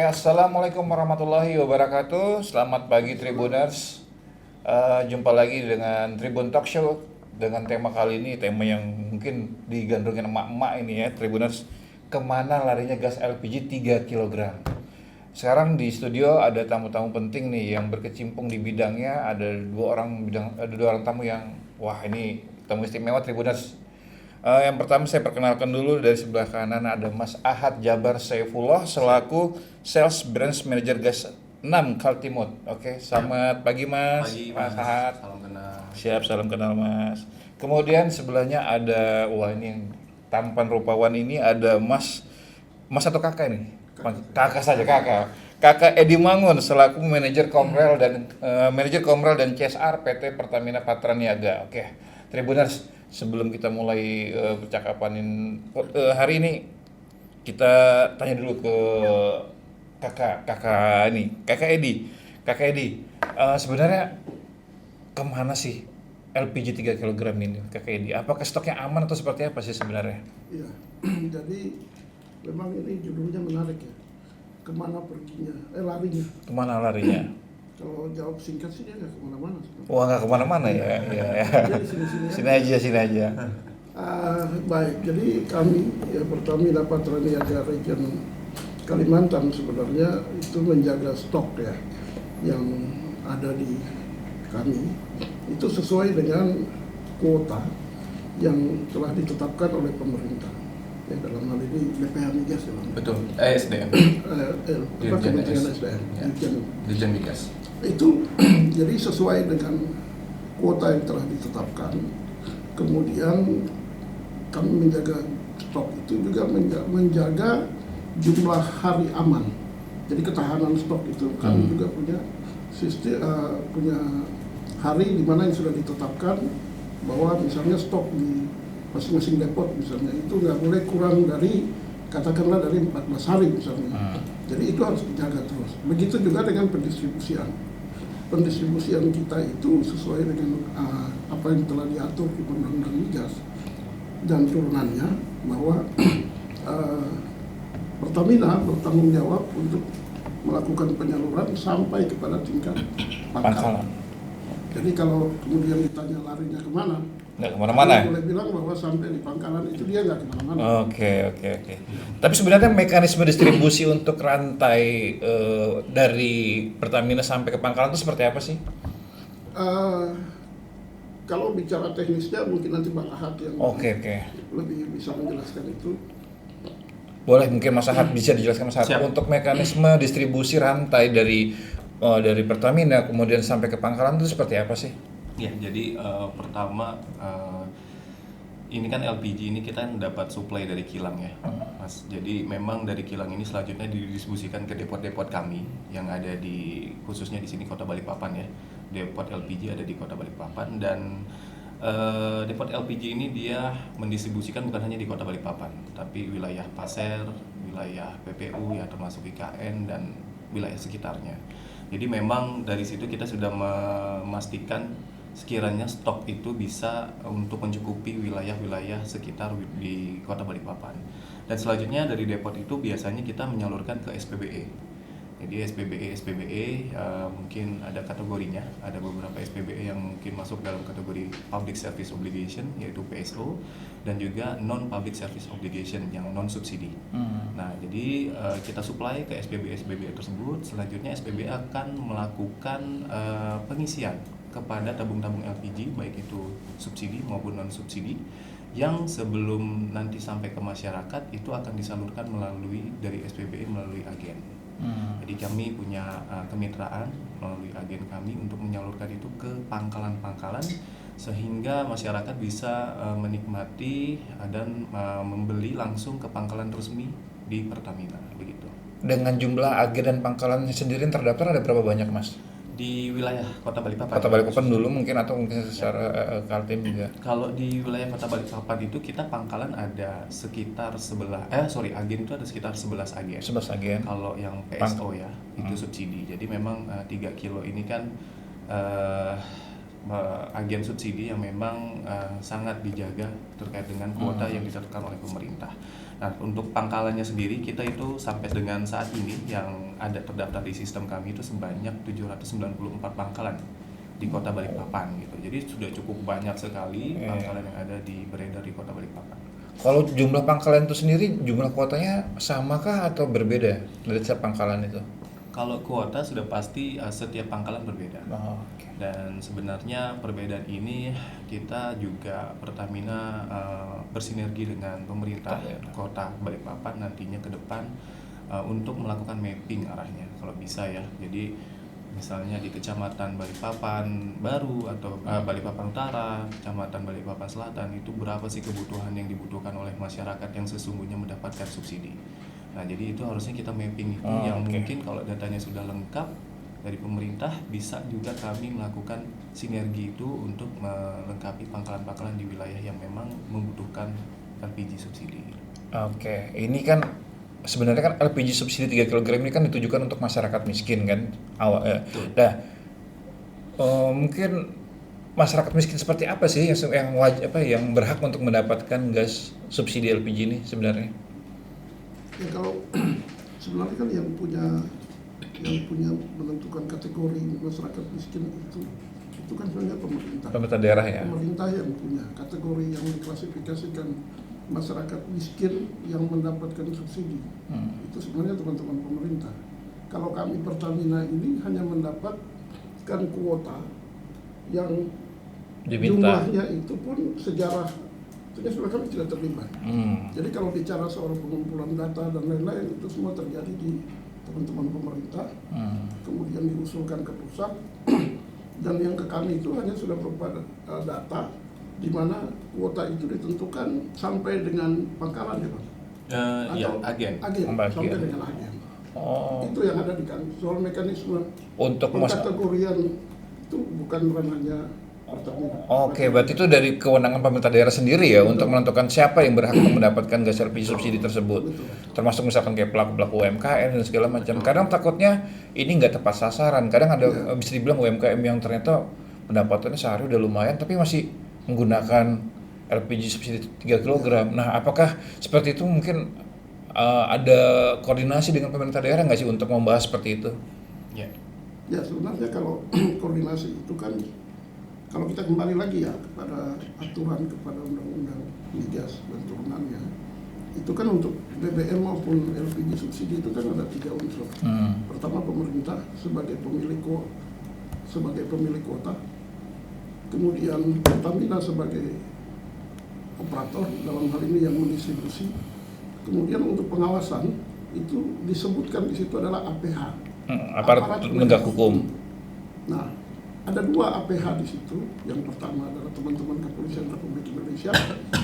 Assalamualaikum warahmatullahi wabarakatuh. Selamat pagi Tribuners. Jumpa lagi dengan Tribun Talk Show dengan tema kali ini, tema yang mungkin digandrungin emak-emak ini ya, Tribuners. Kemana larinya gas LPG 3 kg? Sekarang di studio ada tamu-tamu penting nih yang berkecimpung di bidangnya. Ada dua orang tamu yang wah, ini tamu istimewa Tribuners. Yang pertama saya perkenalkan dulu, dari sebelah kanan ada Mas Ahad Jabar Saifullah selaku Sales Branch Manager Gas 6 Kaltimut. Oke, selamat pagi Mas. Pagi Mas Mas, Ahad. salam kenal. Siap, salam kenal Mas. Kemudian sebelahnya ada, wah ini yang tampan rupawan ini ada Mas atau kakak ini? Kakak saja, kakak. Kakak Edi Mangun selaku Manajer Komrel dan CSR PT Pertamina Patraniaga. Oke, Tribuners, sebelum kita mulai percakapan hari ini, kita tanya dulu ke kakak Edi. Kakak Edi, sebenarnya kemana sih LPG 3 kg ini, Kakak Edi? Apakah stoknya aman atau seperti apa sih sebenarnya? Iya, jadi memang ini judulnya menarik ya. Kemana perginya? Larinya. Kemana larinya? Kalau jawab singkat sih dia nggak kemana-mana. Wah, nggak kemana-mana ya. Ya. Dia di sini-sini Sini aja. Baik, jadi kami ya Pertamina Patraniaga Region Kalimantan sebenarnya itu menjaga stok ya yang ada di kami itu sesuai dengan kuota yang telah ditetapkan oleh pemerintah. Ya, dalam hal ini BPH Migas ya Bang. Betul, SDM. Kementerian SDM. Dirjen Migas. Itu jadi sesuai dengan kuota yang telah ditetapkan. Kemudian kami menjaga stok itu juga menjaga jumlah hari aman. Jadi ketahanan stok itu kami juga punya sistem, punya hari di mana yang sudah ditetapkan bahwa misalnya stok di masing-masing depot misalnya itu nggak boleh kurang dari katakanlah dari 14 hari misalnya. Jadi itu harus dijaga terus. Begitu juga dengan pendistribusian. Pendistribusian kita itu sesuai dengan apa yang telah diatur di Undang-Undang Migas dan turunannya, bahwa Pertamina bertanggung jawab untuk melakukan penyaluran sampai kepada tingkat pangkalan. Jadi kalau kemudian ditanya larinya kemana? Nggak kemana-mana. Boleh bilang bahwa sampai di pangkalan itu dia nggak kemana-mana. Oke. Tapi sebenarnya mekanisme distribusi untuk rantai dari Pertamina sampai ke pangkalan itu seperti apa sih? Kalau bicara teknisnya mungkin nanti Bang Ahad yang lebih bisa menjelaskan itu. Boleh, mungkin Mas Ahad bisa dijelaskan Mas Ahad untuk mekanisme distribusi rantai dari Pertamina kemudian sampai ke pangkalan itu seperti apa sih? Ya, jadi pertama ini kan LPG ini kita dapat supply dari kilang ya, Mas. Jadi memang dari kilang ini selanjutnya didistribusikan ke depot-depot kami yang ada di khususnya di sini Kota Balikpapan ya. Depot LPG ada di Kota Balikpapan dan depot LPG ini dia mendistribusikan bukan hanya di Kota Balikpapan, tapi wilayah Pasir, wilayah PPU ya termasuk IKN dan wilayah sekitarnya. Jadi memang dari situ kita sudah memastikan sekiranya stok itu bisa untuk mencukupi wilayah-wilayah sekitar di Kota Balikpapan. Dan selanjutnya dari depot itu biasanya kita menyalurkan ke SPBE. Jadi SPBE mungkin ada kategorinya, ada beberapa SPBE yang mungkin masuk dalam kategori Public Service Obligation yaitu PSO dan juga Non Public Service Obligation yang non subsidi. Nah, jadi kita supply ke SPBE tersebut. Selanjutnya SPBE akan melakukan pengisian kepada tabung-tabung LPG baik itu subsidi maupun non subsidi yang sebelum nanti sampai ke masyarakat itu akan disalurkan melalui dari SPBE melalui agen. Jadi kami punya kemitraan melalui agen kami untuk menyalurkan itu ke pangkalan-pangkalan sehingga masyarakat bisa menikmati dan membeli langsung ke pangkalan resmi di Pertamina begitu. Dengan jumlah agen dan pangkalan sendiri yang terdaftar ada berapa banyak, Mas? Di wilayah Kota Balikpapan. Kota Balikpapan dulu mungkin atau mungkin secara Kaltim juga. Kalau di wilayah Kota Balikpapan itu kita pangkalan ada sekitar agen itu ada sekitar 11 agen. 11 agen. Kalau yang PSO ya itu subsidi. Jadi memang 3 kilo ini kan agen subsidi yang memang sangat dijaga terkait dengan kuota yang ditetapkan oleh pemerintah. Nah, untuk pangkalannya sendiri kita itu sampai dengan saat ini yang ada terdaftar di sistem kami itu sebanyak 794 pangkalan di Kota Balikpapan gitu. Jadi sudah cukup banyak sekali pangkalan yang ada beredar di Kota Balikpapan. Kalau jumlah pangkalan itu sendiri, jumlah kuotanya samakah atau berbeda dari setiap pangkalan itu? Kalau kuota sudah pasti setiap pangkalan berbeda. Oh, oke. Dan sebenarnya perbedaan ini kita juga Pertamina bersinergi dengan pemerintah Kota Balikpapan nantinya ke depan untuk melakukan mapping arahnya kalau bisa ya. Jadi misalnya di Kecamatan Balikpapan Baru atau Balikpapan Utara, Kecamatan Balikpapan Selatan itu berapa sih kebutuhan yang dibutuhkan oleh masyarakat yang sesungguhnya mendapatkan subsidi. Nah, jadi itu harusnya kita mapping itu yang mungkin kalau datanya sudah lengkap dari pemerintah bisa juga kami melakukan sinergi itu untuk melengkapi pangkalan-pangkalan di wilayah yang memang membutuhkan LPG subsidi. Oke, ini kan sebenarnya kan LPG subsidi 3 kg ini kan ditujukan untuk masyarakat miskin kan awal. Nah, mungkin masyarakat miskin seperti apa sih yang berhak untuk mendapatkan gas subsidi LPG ini sebenarnya? Ya kalau sebenarnya kan yang punya menentukan kategori masyarakat miskin itu kan sebenarnya Pemerintah daerah ya. Pemerintah yang punya kategori yang diklasifikasikan masyarakat miskin yang mendapatkan subsidi. Itu sebenarnya teman-teman pemerintah. Kalau kami Pertamina ini hanya mendapatkan kuota yang Diminta. jumlahnya itu pun sejarah sebenarnya kami tidak terlibat. Jadi kalau bicara soal pengumpulan data dan lain-lain itu semua terjadi di teman-teman pemerintah, kemudian diusulkan ke pusat, dan yang ke kami itu hanya sudah berupa data di mana kuota itu ditentukan sampai dengan pangkalan ya Pak? Ya, agen. Sampai dengan agen. Itu yang ada di kami. Soal mekanisme Untuk pengkategorian itu bukan ranahnya Pertamina. Oke, berarti itu dari kewenangan pemerintah daerah sendiri ya untuk menentukan siapa yang berhak untuk mendapatkan gas LPG subsidi tersebut. Termasuk misalkan kayak pelaku-pelaku UMKM dan segala macam. Kadang takutnya ini nggak tepat sasaran. Kadang ada bisa dibilang UMKM yang ternyata pendapatannya sehari udah lumayan tapi masih menggunakan LPG subsidi 3 kg. Nah, apakah seperti itu mungkin ada koordinasi dengan pemerintah daerah nggak sih untuk membahas seperti itu? Ya sebenarnya kalau koordinasi itu kan kalau kita kembali lagi ya kepada aturan, kepada undang-undang migas dan turunannya, itu kan untuk BBM maupun LPG subsidi itu kan ada 3 unsur. Pertama pemerintah sebagai pemilik kuota, kemudian Pertamina sebagai operator dalam hal ini yang mendistribusi, kemudian untuk pengawasan itu disebutkan di situ adalah APH, aparat penegak hukum. Nah, ada 2 APH di situ. Yang pertama adalah teman-teman Kepolisian Republik Indonesia,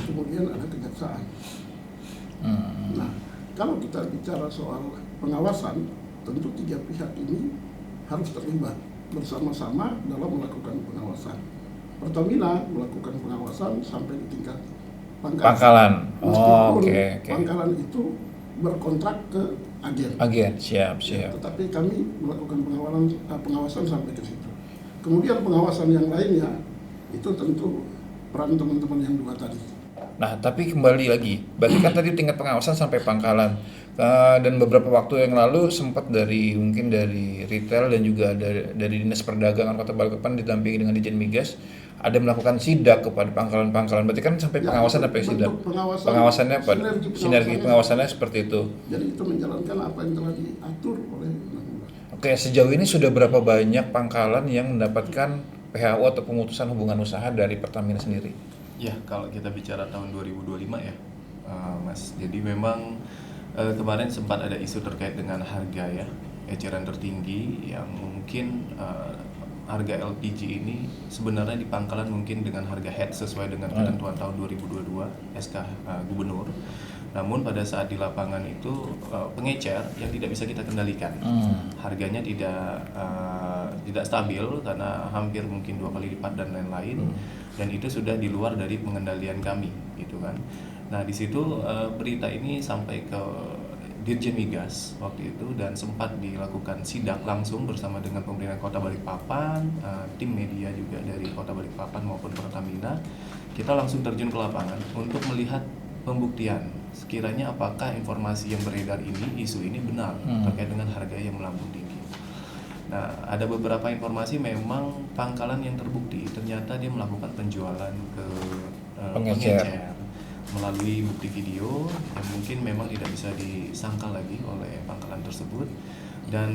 kemudian ada Kejaksaan. Nah, kalau kita bicara soal pengawasan, tentu 3 pihak ini harus terlibat bersama-sama dalam melakukan pengawasan. Pertamina melakukan pengawasan sampai di tingkat pangkalan. Meskipun Oke. pangkalan itu berkontrak ke agen. Siap. Tetapi kami melakukan pengawasan sampai ke situ. Kemudian pengawasan yang lainnya itu tentu peran teman-teman yang 2 tadi. Nah, tapi kembali lagi, berarti kan tadi tingkat pengawasan sampai pangkalan. Dan beberapa waktu yang lalu sempat mungkin dari retail dan juga dari Dinas Perdagangan Kota Balikpapan didampingi dengan Ditjen Migas ada melakukan sidak kepada pangkalan-pangkalan. Berarti kan sampai pengawasan apa sidak? Pengawasannya apa? Sinergi pengawasannya seperti itu. Jadi itu menjalankan apa yang telah diatur oleh undang-undang. Oke, sejauh ini sudah berapa banyak pangkalan yang mendapatkan PHU atau pemutusan hubungan usaha dari Pertamina sendiri? Ya, kalau kita bicara tahun 2025 ya, Mas. Jadi memang kemarin sempat ada isu terkait dengan harga ya, eceran tertinggi yang mungkin harga LPG ini sebenarnya di pangkalan mungkin dengan harga head sesuai dengan ketentuan tahun 2022 SK Gubernur. Namun pada saat di lapangan itu pengecer yang tidak bisa kita kendalikan, harganya tidak stabil karena hampir mungkin 2 kali lipat dan lain-lain, dan itu sudah di luar dari pengendalian kami, gitu kan. Nah di situ berita ini sampai ke Dirjen Migas waktu itu, dan sempat dilakukan sidak langsung bersama dengan pemerintah Kota Balikpapan, tim media juga dari Kota Balikpapan maupun Pertamina. Kita langsung terjun ke lapangan untuk melihat pembuktian sekiranya apakah informasi yang beredar ini, isu ini benar terkait dengan harga yang melambung tinggi. Nah, ada beberapa informasi memang pangkalan yang terbukti ternyata dia melakukan penjualan ke pengecer melalui bukti video yang mungkin memang tidak bisa disangkal lagi oleh pangkalan tersebut, dan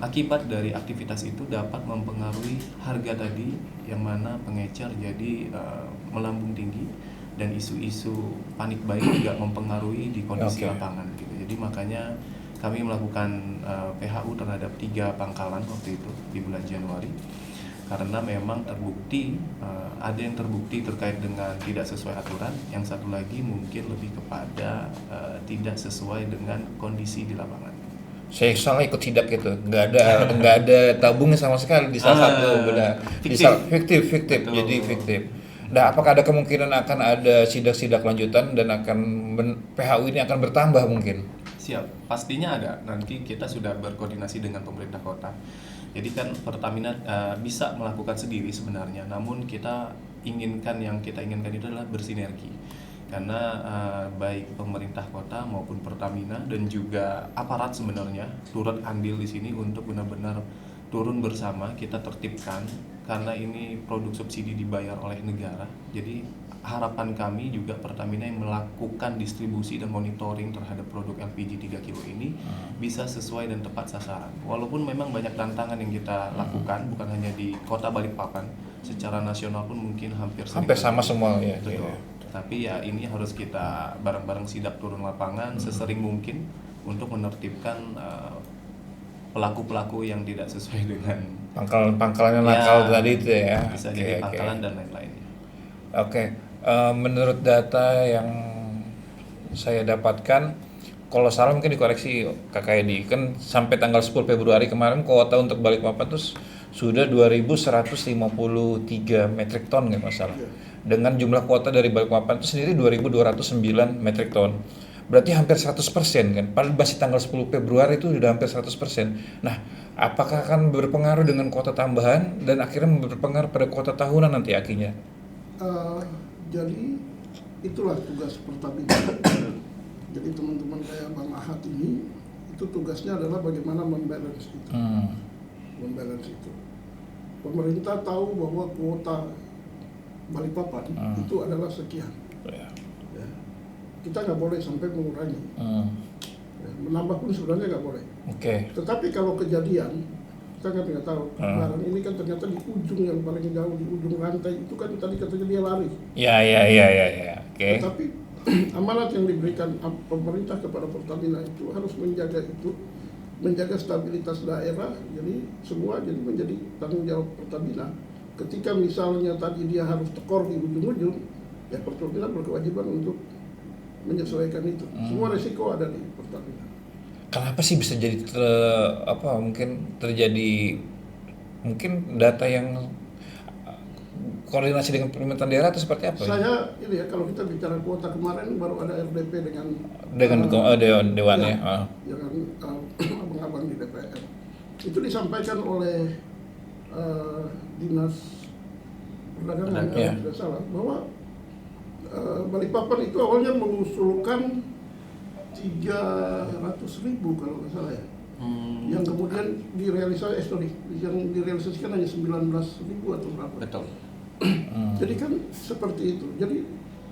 akibat dari aktivitas itu dapat mempengaruhi harga tadi yang mana pengecer jadi melambung tinggi, dan isu-isu panik buying juga mempengaruhi di kondisi lapangan gitu. Jadi makanya kami melakukan PHU terhadap 3 pangkalan waktu itu di bulan Januari, karena memang terbukti ada yang terbukti terkait dengan tidak sesuai aturan, yang satu lagi mungkin lebih kepada tidak sesuai dengan kondisi di lapangan. Saya salah ikut sidak gitu, nggak ada tabungnya sama sekali di salah satu, benar. Fiktif. Betul. Jadi fiktif. Nah, apakah ada kemungkinan akan ada sidak-sidak lanjutan dan akan PHU ini akan bertambah mungkin? Siap, pastinya ada. Nanti kita sudah berkoordinasi dengan pemerintah kota. Jadi kan Pertamina bisa melakukan sendiri sebenarnya, namun yang kita inginkan itu adalah bersinergi. Karena baik pemerintah kota maupun Pertamina dan juga aparat sebenarnya turut andil di sini untuk benar-benar turun bersama kita tertibkan, karena ini produk subsidi dibayar oleh negara. Jadi harapan kami juga Pertamina yang melakukan distribusi dan monitoring terhadap produk LPG 3 kilo ini bisa sesuai dan tepat sasaran. Walaupun memang banyak tantangan yang kita lakukan, bukan hanya di Kota Balikpapan, secara nasional pun mungkin hampir sama semua ya. Betul. Tapi ya ini harus kita bareng-bareng sidak turun lapangan sesering mungkin untuk menertibkan pelaku-pelaku yang tidak sesuai dengan pangkalan nakal tadi itu ya. Bisa jadi pangkalan dan lain-lainnya. Menurut data yang saya dapatkan, kalau salah mungkin dikoreksi Kakak Edi, kan sampai tanggal 10 Februari kemarin kuota untuk Balikpapan itu sudah 2.153 metrik ton nggak masalah. Dengan jumlah kuota dari Balikpapan itu sendiri 2.209 metrik ton. Berarti hampir 100% kan. Padahal masih tanggal 10 Februari itu sudah hampir 100%. Nah, apakah akan berpengaruh dengan kuota tambahan dan akhirnya berpengaruh pada kuota tahunan nanti akhirnya? Jadi itulah tugas Pertamina. Jadi teman-teman kayak Bang Ahad ini, itu tugasnya adalah bagaimana membalance itu. Membalance itu. Pemerintah tahu bahwa kuota Balikpapan itu adalah sekian. Ya. Kita nggak boleh sampai mengurangi. Ya, menambah pun sebenarnya nggak boleh. Tetapi kalau kejadian, kita kan nggak tahu. Barang ini kan ternyata di ujung yang paling jauh, di ujung rantai itu kan tadi katanya dia lari. Ya. Tetapi amanat yang diberikan pemerintah kepada Pertamina itu harus menjaga stabilitas daerah. Jadi semua jadi menjadi tanggung jawab Pertamina. Ketika misalnya tadi dia harus tekor di ujung-ujung, ya Pertamina berkewajiban untuk menyesuaikan itu. Semua resiko ada di Pertamina. Kenapa sih bisa jadi mungkin terjadi data yang koordinasi dengan pemerintahan daerah atau seperti apa? Kalau kita bicara kuota kemarin baru ada RDP dengan dewannya. Dengan abang-abang di DPR. Itu disampaikan oleh Dinas Perdagangan kalau tidak salah, bahwa Balikpapan itu awalnya mengusulkan 300.000 kalau nggak salah ya. Yang kemudian direalisasikan hanya 19.000 atau berapa. Betul. Jadi kan seperti itu. Jadi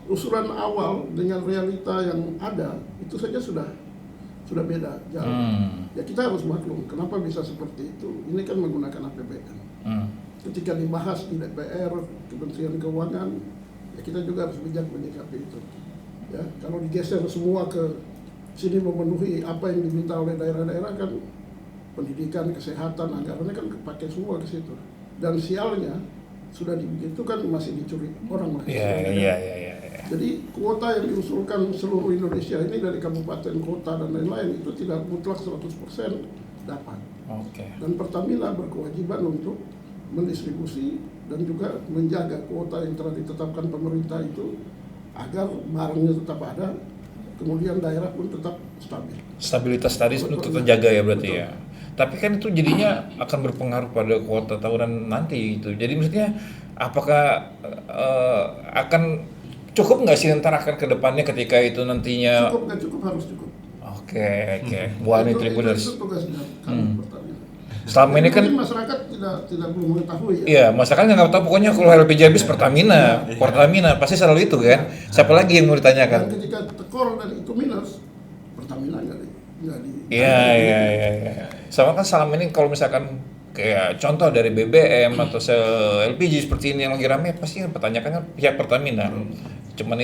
usulan awal dengan realita yang ada itu saja sudah beda jauh. Ya kita harus maklum kenapa bisa seperti itu. Ini kan menggunakan APBN. Ketika dibahas di DPR, Kementerian Keuangan, ya kita juga harus bijak menyikapi itu. Ya, kalau digeser semua ke sini memenuhi apa yang diminta oleh daerah-daerah, kan pendidikan, kesehatan, anggarannya kan kepake semua ke situ. Dan sialnya sudah begitu kan masih dicuri orang. Jadi kuota yang diusulkan seluruh Indonesia ini dari kabupaten, kota dan lain-lain itu tidak mutlak 100% dapat. Dan Pertamina berkewajiban untuk mendistribusi dan juga menjaga kuota yang telah ditetapkan pemerintah itu agar barangnya tetap ada, kemudian daerah pun tetap stabil. Stabilitas tadi itu terjaga ya berarti ya. Tapi kan itu jadinya akan berpengaruh pada kuota tahunan nanti itu. Jadi maksudnya apakah akan cukup nggak sih ntar akan ke depannya ketika itu nantinya? Cukup nggak cukup, harus cukup. Oke. Wah ini Tribuners. Itu tugasnya kami Pertamina. Selama ini kan Mungkin masyarakat tidak belum mengetahui ya. iya, masyarakat nggak tahu pokoknya kalau LPG habis Pertamina pasti selalu itu kan. Siapa lagi yang mau Dan ditanyakan? ketika tekor dan itu minus, Pertamina nggak di. Iya. Sama kan selama ini kalau misalkan kayak contoh dari BBM atau LPG seperti ini yang lagi rame pasti yang pertanyakan kan pihak Pertamina. Cuman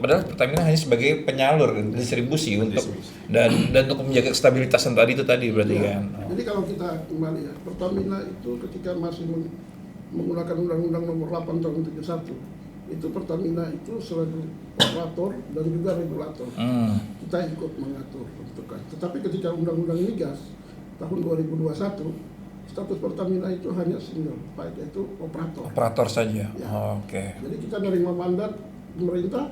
padahal Pertamina hanya sebagai penyalur distribusi untuk dan untuk menjaga stabilitas yang tadi itu berarti Ya. kan. Jadi kalau kita kembali ya, Pertamina itu ketika masih menggunakan Undang-Undang Nomor 8 Tahun 71, itu Pertamina itu selaku operator dan juga regulator. Kita ikut mengatur bentuknya. Tetapi ketika Undang-Undang Migas tahun 2021, status Pertamina itu hanya single, yaitu operator. Operator saja. Ya. Oke. Jadi kita menerima mandat pemerintah,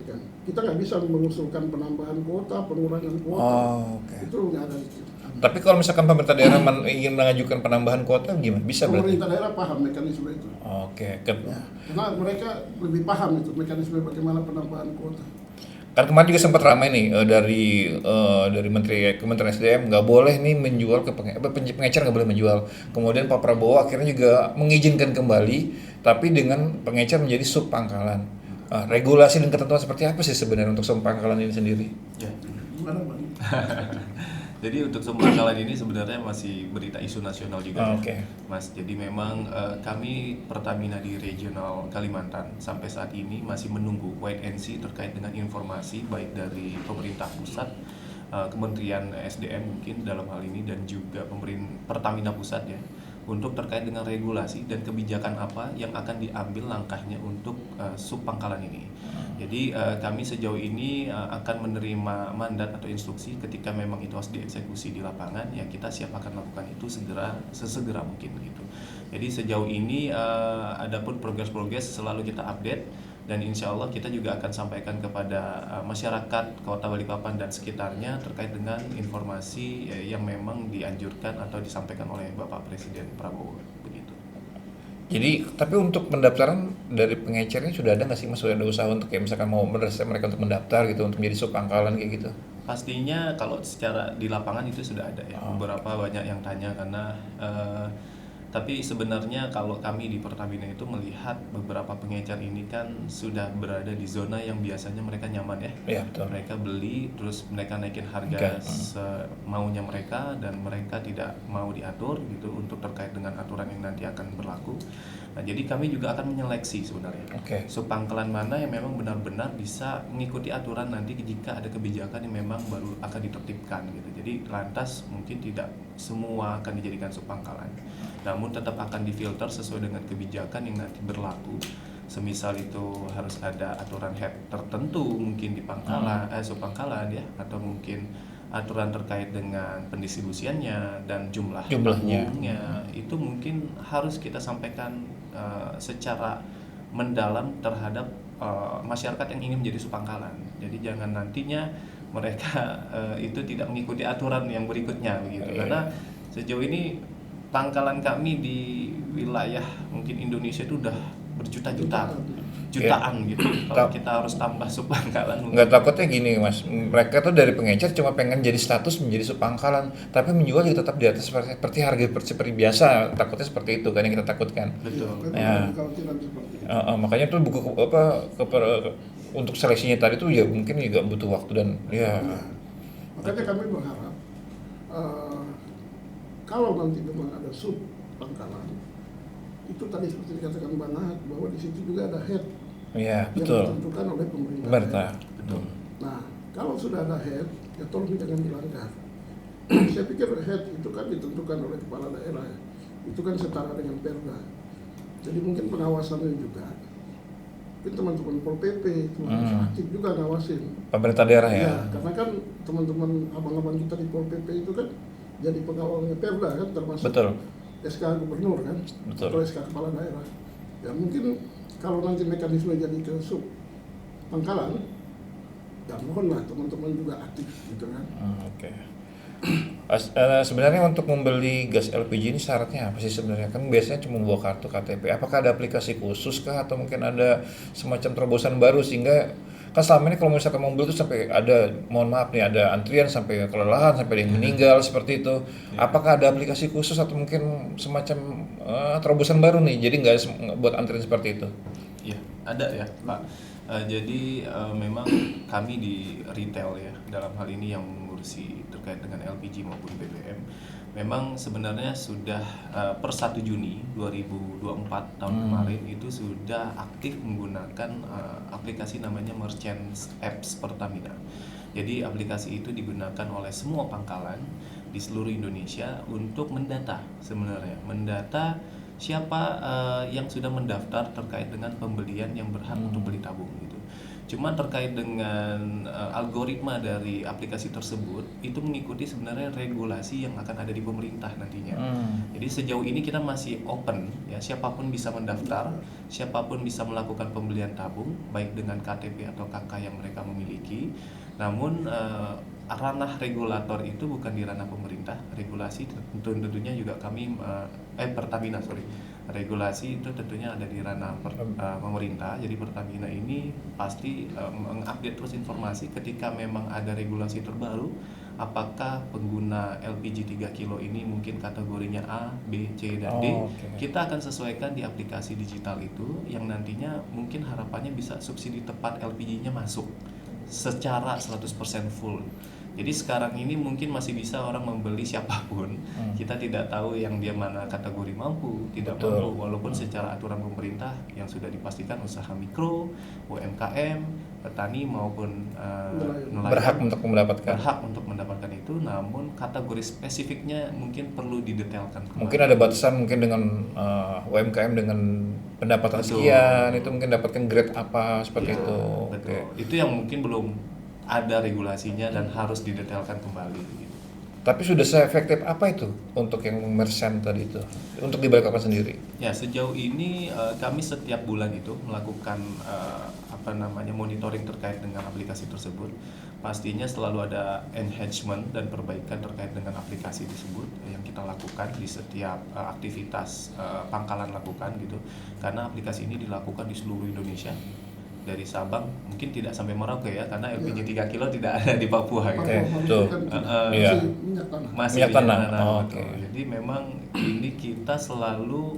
kan? Kita nggak bisa mengusulkan penambahan kuota, pengurangan kuota. Oke. Itu nggak ada itu. Tapi kalau misalkan pemerintah daerah ingin mengajukan penambahan kuota gimana? Bisa berarti? Pemerintah daerah paham mekanisme itu. Oke. Ya, karena mereka lebih paham itu mekanisme bagaimana penambahan kuota. Kan kemarin juga sempat ramai nih dari Kementerian SDM nggak boleh nih menjual ke pengecer nggak boleh menjual. Kemudian Pak Prabowo akhirnya juga mengizinkan kembali, tapi dengan pengecer menjadi sub pangkalan. Regulasi dan ketentuan seperti apa sih sebenarnya untuk sub pangkalan ini sendiri? Ya. Gimana Bang? Jadi untuk Sumpangkalan ini sebenarnya masih berita isu nasional juga, Oke. Mas. Jadi memang kami Pertamina di regional Kalimantan sampai saat ini masih menunggu wait and see terkait dengan informasi baik dari pemerintah pusat, Kementerian SDM mungkin dalam hal ini, dan juga Pertamina pusat ya, untuk terkait dengan regulasi dan kebijakan apa yang akan diambil langkahnya untuk sub pangkalan ini. Jadi kami sejauh ini akan menerima mandat atau instruksi ketika memang itu harus dieksekusi di lapangan, ya kita siap akan lakukan itu sesegera mungkin gitu. Jadi sejauh ini adapun progres selalu kita update, dan insya Allah kita juga akan sampaikan kepada masyarakat Kota Balikpapan dan sekitarnya terkait dengan informasi yang memang dianjurkan atau disampaikan oleh Bapak Presiden Prabowo begitu. Jadi, tapi untuk pendaftaran dari pengecernya sudah ada nggak sih Mas? Sudah ada usaha untuk kayak misalkan mau mereka untuk mendaftar gitu untuk menjadi sub pangkalan kayak gitu? Pastinya kalau secara di lapangan itu sudah ada ya. Beberapa banyak yang tanya karena tapi sebenarnya kalau kami di Pertamina itu melihat beberapa pengecer ini kan sudah berada di zona yang biasanya mereka nyaman ya. Iya, betul. Mereka beli terus mereka naikin harga semaunya mereka dan mereka tidak mau diatur gitu untuk terkait dengan aturan yang nanti akan berlaku. Nah, jadi kami juga akan menyeleksi sebenarnya subpangkalan mana yang memang benar-benar bisa mengikuti aturan nanti jika ada kebijakan yang memang baru akan ditertibkan gitu. Jadi lantas mungkin tidak semua akan dijadikan subpangkalan, namun tetap akan difilter sesuai dengan kebijakan yang nanti berlaku. Semisal itu harus ada aturan head tertentu mungkin di pangkalan, subpangkalan ya, atau mungkin aturan terkait dengan pendistribusiannya dan jumlahnya itu mungkin harus kita sampaikan secara mendalam terhadap masyarakat yang ingin menjadi subpangkalan. Jadi jangan nantinya mereka itu tidak mengikuti aturan yang berikutnya begitu. Karena sejauh ini pangkalan kami di wilayah mungkin Indonesia itu udah jutaan gitu. Kalau kita harus tambah subpangkalan, nggak takutnya gini Mas, mereka tuh dari pengecer cuma pengen jadi status menjadi subpangkalan, tapi menjual juga tetap di atas seperti harga seperti biasa. Takutnya seperti itu kan yang kita takutkan. betul. Ya. Makanya tuh buku untuk seleksinya tadi tuh ya mungkin juga butuh waktu dan ya. Makanya kami berharap kalau nanti memang ada sub pangkalan, itu tadi seperti dikatakan Bang Ahad bahwa di situ juga ada head Iya, yang betul. ditentukan oleh pemerintah. Betul. Nah, kalau sudah ada head, ya tolong jangan dilanggar. Saya pikir head itu kan ditentukan oleh kepala daerah, itu kan setara dengan Perda. Jadi mungkin pengawasannya juga, mungkin teman-teman Pol PP itu aktif juga ngawasin. Pemerintah daerah ya. Ya, karena kan teman-teman abang-abang kita di Pol PP itu kan jadi pengawalnya Perda kan, termasuk Betul. SK Gubernur kan, Betul. atau SK Kepala Daerah. Ya mungkin kalau nanti mekanisme jadi ke sub pangkalan, ya mohonlah teman-teman juga aktif gitu kan. Oke. Sebenarnya untuk membeli gas LPG ini syaratnya apa sih sebenarnya? Kan biasanya cuma bawa kartu KTP. Apakah ada aplikasi khusus kah atau mungkin ada semacam terobosan baru sehingga kan selama ini kalau misalkan mobil itu sampai ada, mohon maaf nih, ada antrian sampai kelelahan, sampai ada yang meninggal seperti itu. Apakah ada aplikasi khusus atau mungkin semacam terobosan baru nih? Jadi nggak buat antrian seperti itu? Iya, ada ya Pak. Jadi memang kami di retail ya, dalam hal ini yang mengurusi terkait dengan LPG maupun BBM, memang sebenarnya sudah per 1 Juni 2024 tahun kemarin itu sudah aktif menggunakan aplikasi namanya Merchant Apps Pertamina. Jadi aplikasi itu digunakan oleh semua pangkalan di seluruh Indonesia untuk mendata siapa yang sudah mendaftar terkait dengan pembelian yang berhak untuk beli tabung gitu. Cuma terkait dengan algoritma dari aplikasi tersebut itu mengikuti sebenarnya regulasi yang akan ada di pemerintah nantinya. Jadi sejauh ini kita masih open ya, siapapun bisa mendaftar, siapapun bisa melakukan pembelian tabung baik dengan KTP atau KK yang mereka memiliki. Namun ranah regulator itu bukan di ranah pemerintah, regulasi tentunya juga kami Pertamina regulasi itu tentunya ada di ranah pemerintah. Jadi Pertamina ini pasti mengupdate terus informasi ketika memang ada regulasi terbaru, apakah pengguna LPG 3 kilo ini mungkin kategorinya A, B, C, dan D. Kita akan sesuaikan di aplikasi digital itu yang nantinya mungkin harapannya bisa subsidi tepat LPG-nya masuk secara 100% full. Jadi sekarang ini mungkin masih bisa orang membeli siapapun. Kita tidak tahu yang dia mana kategori mampu, tidak mampu, walaupun secara aturan pemerintah yang sudah dipastikan usaha mikro, UMKM, petani maupun nelayan berhak untuk mendapatkan itu. Namun kategori spesifiknya mungkin perlu didetailkan kembali. Mungkin ada batasan mungkin dengan UMKM dengan pendapatan sekian itu mungkin dapatkan grade apa seperti itu. Betul. Itu yang mungkin belum ada regulasinya dan harus didetailkan kembali gitu. Tapi sudah se-efektif apa itu untuk yang merchant tadi itu untuk di Balikpapan sendiri? Ya, sejauh ini kami setiap bulan itu melakukan monitoring terkait dengan aplikasi tersebut. Pastinya selalu ada enhancement dan perbaikan terkait dengan aplikasi tersebut yang kita lakukan di setiap aktivitas pangkalan lakukan gitu. Karena aplikasi ini dilakukan di seluruh Indonesia. Dari Sabang mungkin tidak sampai Merauke ya, karena LPG 3 kilo tidak ada di Papua gitu. Masih minyak tanah. Jadi memang ini kita selalu,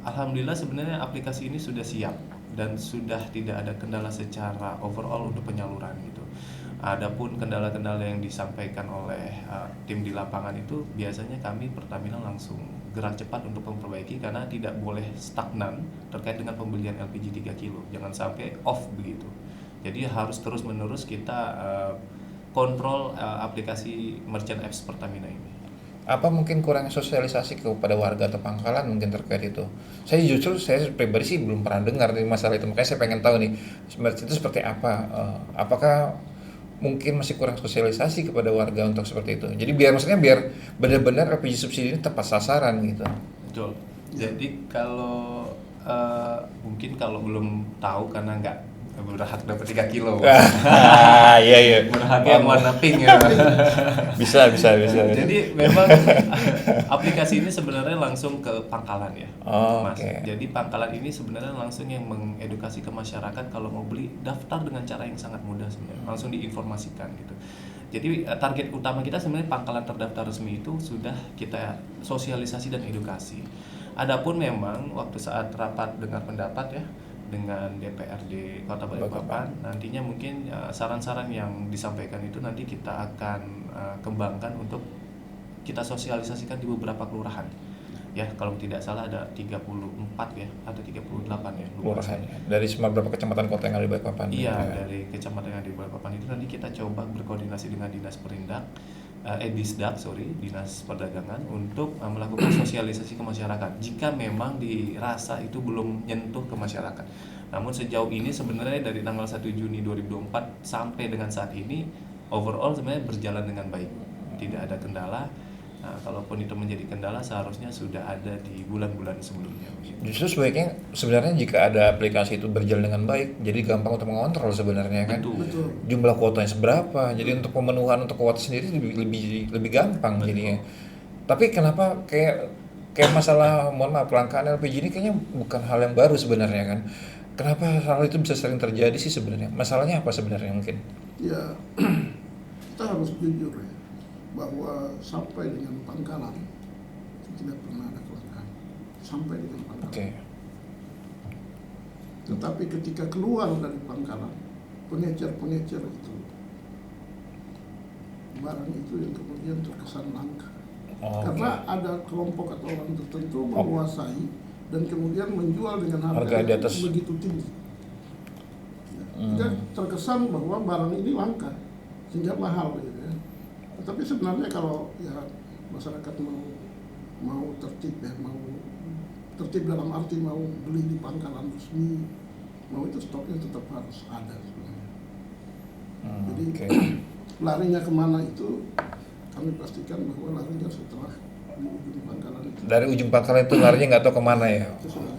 alhamdulillah sebenarnya aplikasi ini sudah siap dan sudah tidak ada kendala secara overall untuk penyaluran gitu. Adapun kendala-kendala yang disampaikan oleh tim di lapangan itu biasanya kami Pertamina langsung gerak cepat untuk memperbaiki karena tidak boleh stagnan terkait dengan pembelian LPG 3 kilo. Jangan sampai off begitu. Jadi harus terus-menerus kita kontrol aplikasi Merchant Apps Pertamina ini. Apa mungkin kurang sosialisasi kepada warga atau pangkalan mungkin terkait itu? Saya pribadi sih belum pernah dengar nih masalah itu, makanya saya pengen tahu nih merchant itu seperti apa. Apakah mungkin masih kurang sosialisasi kepada warga untuk seperti itu. Jadi biar benar-benar LPG subsidi ini tepat sasaran gitu. Betul. Jadi kalau mungkin kalau belum tahu karena nggak berhak dapat 3 kilo. Iya. Berhak yang warna pink ya. Bisa. Jadi memang aplikasi ini sebenarnya langsung ke pangkalan ya, Mas. Jadi pangkalan ini sebenarnya langsung yang mengedukasi ke masyarakat kalau mau beli, daftar dengan cara yang sangat mudah sebenarnya. Langsung diinformasikan gitu. Jadi target utama kita sebenarnya pangkalan terdaftar resmi itu sudah kita sosialisasi dan edukasi. Adapun memang waktu saat rapat dengar pendapat ya dengan DPRD Kota Balikpapan, nantinya mungkin saran-saran yang disampaikan itu nanti kita akan kembangkan untuk kita sosialisasikan di beberapa kelurahan. Ya, kalau tidak salah ada 34 ya atau 38 ya. Kelurahan ya. Dari beberapa kecamatan kota yang ada di Balikpapan. Iya, dari kecamatan yang ada di Balikpapan itu nanti kita coba berkoordinasi dengan Dinas Perdagangan untuk melakukan sosialisasi ke masyarakat jika memang dirasa itu belum nyentuh ke masyarakat. Namun sejauh ini sebenarnya dari tanggal 1 Juni 2024 sampai dengan saat ini overall sebenarnya berjalan dengan baik. Tidak ada kendala Nah, kalaupun itu menjadi kendala seharusnya sudah ada di bulan-bulan sebelumnya. Justru sebenarnya jika ada aplikasi itu berjalan dengan baik, jadi gampang untuk mengontrol sebenarnya kan. Betul. Jumlah kuotanya seberapa, jadi untuk pemenuhan untuk kuota sendiri lebih gampang jadinya. Tapi kenapa kayak masalah mohon maaf kelangkaan LPG ini kayaknya bukan hal yang baru sebenarnya kan. Kenapa hal itu bisa sering terjadi sih sebenarnya? Masalahnya apa sebenarnya mungkin? Ya, kita harus jujur ya, bahwa sampai dengan Pangkalan itu tidak pernah ada kelangkaan. Sampai dengan Pangkalan. Oke. Tetapi ketika keluar dari Pangkalan, pengecer-pengecer itu, barang itu yang kemudian terkesan langka. Oh, Karena ada kelompok atau orang tertentu menguasai dan kemudian menjual dengan harga Harga di atas. yang begitu tinggi. Jadi terkesan bahwa barang ini langka sehingga mahal gitu ya. Tapi sebenarnya kalau ya masyarakat mau tertib ya, mau tertib dalam arti mau beli di pangkalan resmi, mau itu stoknya tetap harus ada sebenarnya. Jadi Oke. larinya kemana itu kami pastikan bahwa larinya setelah di ujung pangkalan itu. Dari ujung Pangkalan itu larinya nggak tahu kemana ya. Itu sudah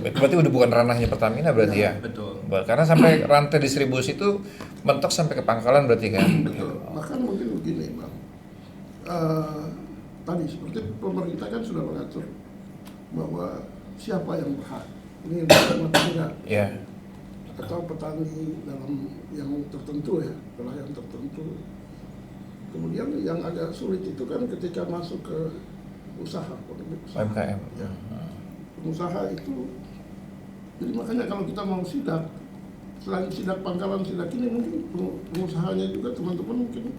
kita Berarti udah bukan ranahnya Pertamina berarti ya. Betul. Karena sampai rantai distribusi itu mentok sampai ke Pangkalan berarti kan. betul. Bahkan mungkin begini Bang. Tadi seperti pemerintah kan sudah mengatur bahwa siapa yang berhak. Ini rumah tangga Ya. atau petani dalam yang tertentu ya, wilayah tertentu. Kemudian yang agak sulit itu kan ketika masuk ke usaha, UMKM. Ya. Pengusaha itu, jadi makanya kalau kita mau sidak, selain sidak Pangkalan, sidak ini mungkin pengusahanya juga teman-teman mungkin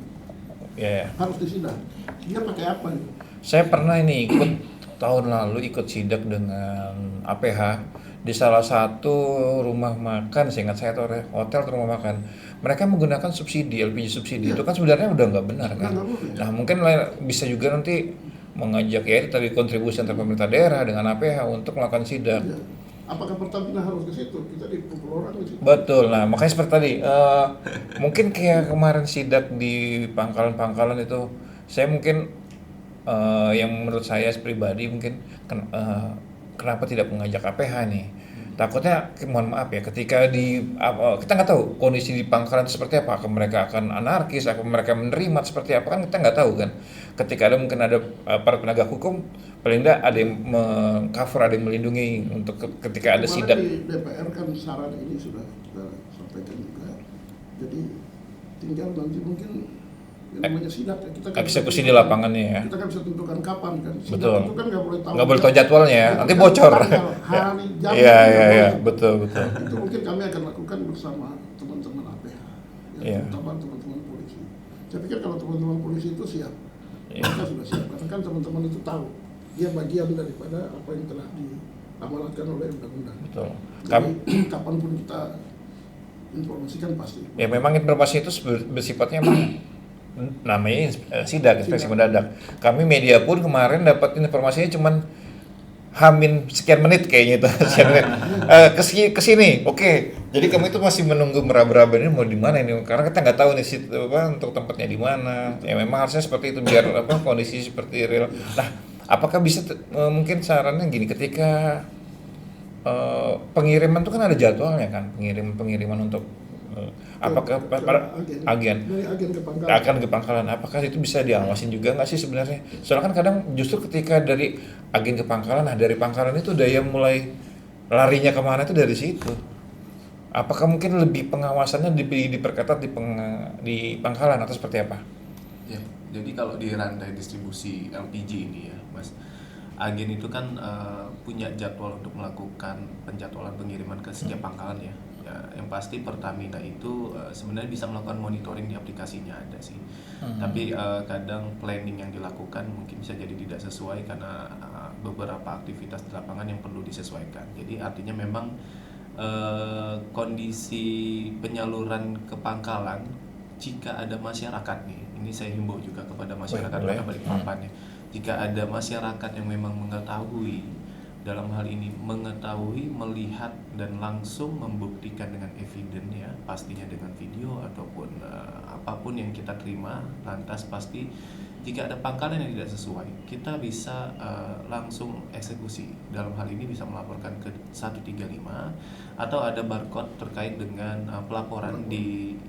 Ya. harus disidak. Dia pakai apa nih? Saya pernah ini ikut tahun lalu ikut sidak dengan APH di salah satu rumah makan, seingat saya atau hotel atau rumah makan. Mereka menggunakan subsidi, LPG subsidi. Itu kan sebenarnya udah nggak benar kan. Nggak boleh. Nah mungkin bisa juga nanti mengajak ya itu tadi kontribusi antar pemerintah daerah dengan APH untuk melakukan sidak. Ya. Apakah Pertamina harus ke situ? Kita dipukul orang di situ. Betul, nah makanya seperti tadi, mungkin kayak kemarin sidak di Pangkalan-Pangkalan itu, saya mungkin yang menurut saya pribadi mungkin kenapa tidak mengajak APH nih? Takutnya, mohon maaf ya, ketika kita nggak tahu kondisi di Pangkalan itu seperti apa, apakah mereka akan anarkis, apakah mereka menerima seperti apa, kan kita nggak tahu kan. Ketika mungkin ada para penegak hukum, paling nggak ada yang meng-cover, ada yang melindungi untuk ketika ada Kemarin sidak. di DPR kan saran ini sudah kita sampaikan juga. Jadi tinggal nanti mungkin yang namanya sidak ya, kita kan Eksekusi bisa di lapangannya ya. Kita kan bisa tentukan kapan kan. Sidak Betul. itu kan nggak boleh tahu. Nggak boleh tahu jadwalnya ya, nanti Kan bocor. tanggal, hari, jam. Iya, nggak iya, iya, boleh. betul, betul. Itu mungkin kami akan lakukan bersama teman-teman APH, ya, Iya. terutama teman-teman polisi. Saya pikir kalau teman-teman polisi itu siap, Iya. mereka sudah siap. Karena kan teman-teman itu tahu dia bagian daripada apa yang telah diamanatkan oleh undang-undang. Betul. Jadi kapanpun kita informasikan pasti. Ya memang informasi itu bersifatnya memang namanya sidak, inspeksi mendadak. Kami media pun kemarin dapat informasinya cuman hamin sekian menit kayaknya itu. Sekian menit. Kesini, oke. Jadi kami itu masih menunggu meraba-raba ini mau di mana ini, karena kita nggak tahu nih untuk tempatnya di mana. Ya memang harusnya seperti itu biar kondisi seperti real. Nah, apakah bisa mungkin sarannya gini, ketika pengiriman itu kan ada jadwalnya kan, pengiriman untuk apakah para agen Dari agen ke Pangkalan. akan ke Pangkalan, apakah itu bisa diawasin juga nggak sih sebenarnya? Soalnya kan kadang justru ketika dari agen ke Pangkalan, nah dari Pangkalan itu daya mulai larinya kemana itu dari situ. Apakah mungkin lebih pengawasannya diperketat di Pangkalan atau seperti apa? Ya, jadi kalau di rantai distribusi LPG ini ya, Mas, agen itu kan punya jadwal untuk melakukan penjadwalan pengiriman ke setiap pangkalan ya. Ya, yang pasti Pertamina itu sebenarnya bisa melakukan monitoring di aplikasinya ada sih. Tapi kadang planning yang dilakukan mungkin bisa jadi tidak sesuai karena beberapa aktivitas di lapangan yang perlu disesuaikan. Jadi artinya memang kondisi penyaluran ke pangkalan, jika ada masyarakat nih, ini saya himbau juga kepada masyarakat Kota Balikpapan ya. Jika ada masyarakat yang memang mengetahui dalam hal ini mengetahui, melihat dan langsung membuktikan dengan evidence ya, pastinya dengan video ataupun apapun yang kita terima, lantas pasti jika ada pangkalan yang tidak sesuai, kita bisa langsung eksekusi. Dalam hal ini bisa melaporkan ke 135 atau ada barcode terkait dengan pelaporan di